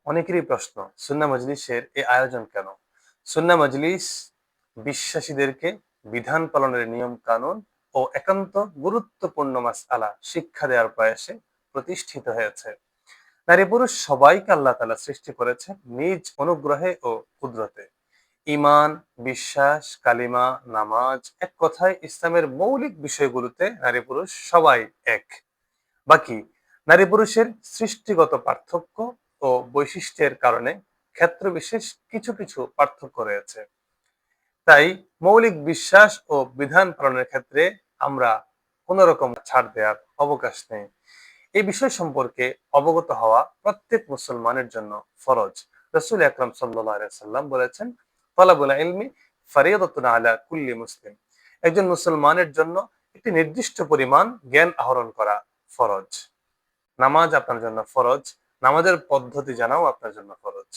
অনেকেরই প্রশ্ন, সুন্নাহ মজলিসের এই আয়োজন কেন? সুন্নাহ মজলিস বিশ্বাসীদেরকে বিধান পালনের নিয়ম কানুন ও একান্ত গুরুত্বপূর্ণ মাসআলা শিক্ষা দেওয়ার প্রয়াসে প্রতিষ্ঠিত হয়েছে। নারী পুরুষ সবাইকে আল্লাহ তাআলা সৃষ্টি করেছেন নিজ অনুগ্রহে ও কুদরতে। ঈমান, বিশ্বাস, কালিমা, নামাজ, এক কথায় ইসলামের মৌলিক বিষয়গুলোতে নারী পুরুষ সবাই এক। বাকি নারী পুরুষের সৃষ্টিগত পার্থক্য ও বৈশিষ্ট্যের কারণে ক্ষেত্র বিশেষ কিছু কিছু পার্থক্য রয়েছে। তাই মৌলিক বিশ্বাস ও বিধান পালনের ক্ষেত্রে আমরা কোন রকম ছাড় দেওয়ার অবকাশ নেই। এই বিষয় সম্পর্কে অবগত হওয়া প্রত্যেক মুসলমানের জন্য ফরজ। রাসূল আকরাম সাল্লাল্লাহু আলাইহি সাল্লাম বলেছেন, তালাবুল ইলমি ফারিয়াদাতুন আলা কুল্লি মুসলিম। একজন মুসলমানের জন্য একটি নির্দিষ্ট পরিমাণ জ্ঞান আহরণ করা ফরজ। নামাজ আপনার জন্য ফরজ, নামাজের পদ্ধতি জানাও আপনার জন্য ফরজ।